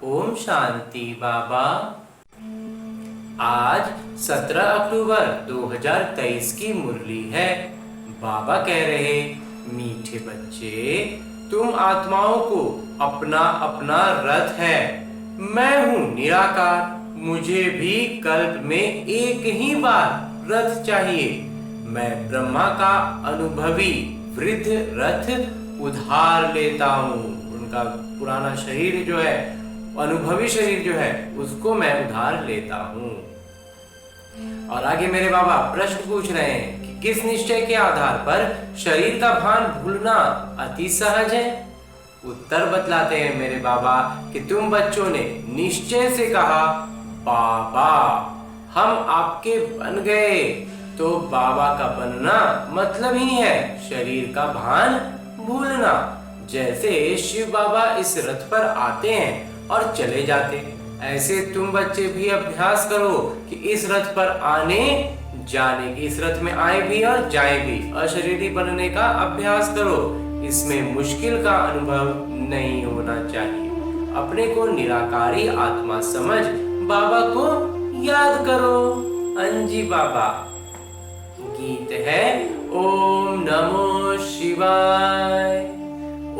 ओम शांति बाबा। आज 17 अक्टूबर 2023 की मुरली है। बाबा कह रहे, मीठे बच्चे, तुम आत्माओं को अपना अपना रथ है। मैं हूँ निराकार, मुझे भी कल्प में एक ही बार रथ चाहिए। मैं ब्रह्मा का अनुभवी वृद्ध रथ उधार लेता हूँ। उनका पुराना शरीर जो है, अनुभवी शरीर जो है, उसको मैं उधार लेता हूँ। और आगे मेरे बाबा प्रश्न पूछ रहे हैं कि किस निश्चय के आधार पर शरीर का भान भूलना अति सहज है। उत्तर बतलाते हैं मेरे बाबा कि तुम बच्चों ने निश्चय से कहा, बाबा हम आपके बन गए। तो बाबा का बनना मतलब ही है शरीर का भान भूलना। जैसे शिव बाबा इस रथ पर आते हैं और चले जाते, ऐसे तुम बच्चे भी अभ्यास करो कि इस रथ पर आने जाने की, इस रथ में आए भी और जाए भी, अशरीरी बनने का अभ्यास करो। इसमें मुश्किल का अनुभव नहीं होना चाहिए। अपने को निराकारी आत्मा समझ बाबा को याद करो। अंजी बाबा। गीत है ओम नमो शिवाय,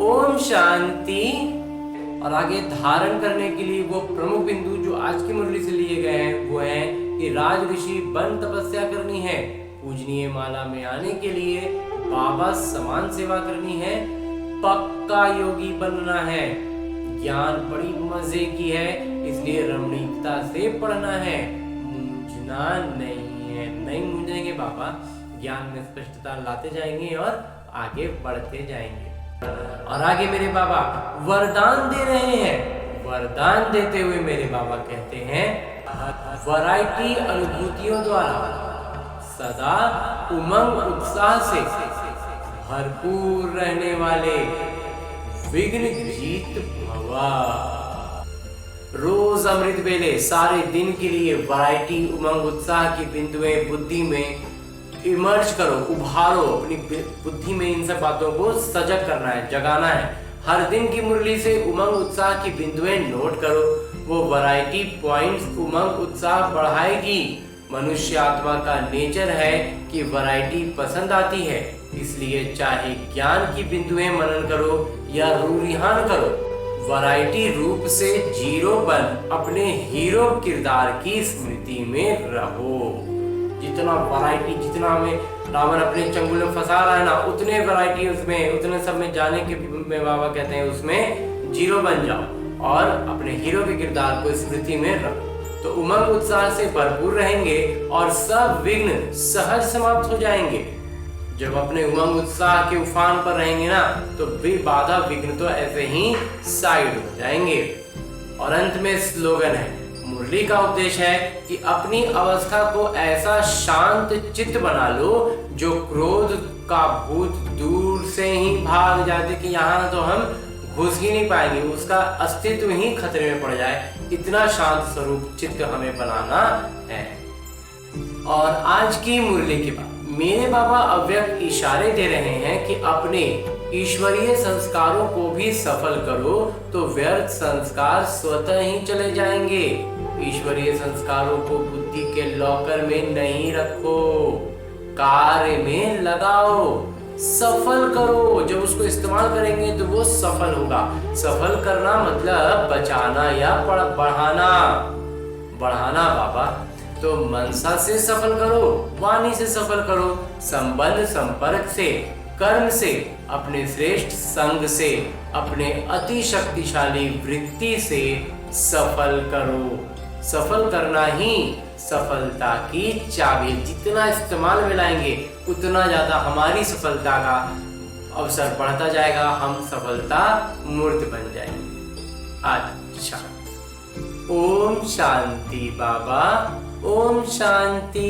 ओम शांति। और आगे धारण करने के लिए वो प्रमुख बिंदु जो आज की मुरली से लिए गए हैं वो है कि राज ऋषि बन तपस्या करनी है, पूजनीय माला में आने के लिए बाबा समान सेवा करनी है, पक्का योगी बनना है, ज्ञान बड़ी मजे की है इसलिए रमणीकता से पढ़ना है, मूंझना नहीं है। नहीं मूंझेंगे बाबा, ज्ञान में स्पष्टता लाते जाएंगे और आगे बढ़ते जाएंगे। और आगे मेरे बाबा वरदान दे रहे हैं। वरदान देते हुए मेरे बाबा कहते हैं, वैरायटी अनुभूतियों द्वारा सदा उमंग उत्साह से भरपूर रहने वाले विघ्न जीत भवा। रोज अमृत वेले सारे दिन के लिए वैरायटी उमंग उत्साह की बिंदुएं बुद्धि में इमर्ज करो, उभारो। अपनी बुद्धि में इन सब बातों को सजग करना है, जगाना है। हर दिन की मुरली से उमंग उत्साह की बिंदुएं नोट करो। वो वैरायटी पॉइंट्स उमंग उत्साह बढ़ाएगी। मनुष्य आत्मा का नेचर है कि वैरायटी पसंद आती है, इसलिए चाहे ज्ञान की बिंदुएं मनन करो या रूरिहान करो, वैरायटी रूप से जीरो बन अपने हीरो किरदार की स्मृति में रहो। जितना वैरायटी, जितना हमें रावण अपने चंगुल में फंसा रहा है ना, उतने वैरायटी उसमें, उतने सब में जाने के में बाबा कहते हैं उसमें जीरो बन जाओ और अपने हीरो के किरदार को स्मृति में रखो। तो उमंग उत्साह से भरपूर रहेंगे और सब विघ्न सहज समाप्त हो जाएंगे। जब अपने उमंग उत्साह के उफान पर रहेंगे ना, तो भी बाधा विघ्न तो ऐसे ही साइड हो जाएंगे। और अंत में स्लोगन है, मुरली का उद्देश्य है कि अपनी अवस्था को ऐसा शांत चित्त बना लो जो क्रोध का भूत दूर से ही भाग जाते कि यहाँ तो हम घुस ही नहीं पाएंगे, उसका अस्तित्व ही खतरे में पड़ जाए। इतना शांत स्वरूप चित्त हमें बनाना है। और आज की मुरली के बाद मेरे बाबा अव्यक्त इशारे दे रहे हैं कि अपने ईश्वरीय संस्कारों को भी सफल करो तो व्यर्थ संस्कार स्वतः ही चले जाएंगे। ईश्वरीय संस्कारों को बुद्धि के लॉकर में नहीं रखो, कार्य में लगाओ, सफल करो। जब उसको इस्तेमाल करेंगे तो वो सफल होगा। सफल करना मतलब बचाना या बढ़ाना। बढ़ाना बाबा, तो मनसा से सफल करो, वाणी से सफल करो, संबंध संपर्क से, कर्म से, अपने श्रेष्ठ संग से, अपने अति शक्तिशाली वृत्ति से सफल करो। सफल करना ही सफलता की चाबी। जितना इस्तेमाल में लाएंगे उतना ज्यादा हमारी सफलता का अवसर बढ़ता जाएगा, हम सफलता मूर्त बन जाएंगे। अच्छा, ओम शांति बाबा, ओम शांति।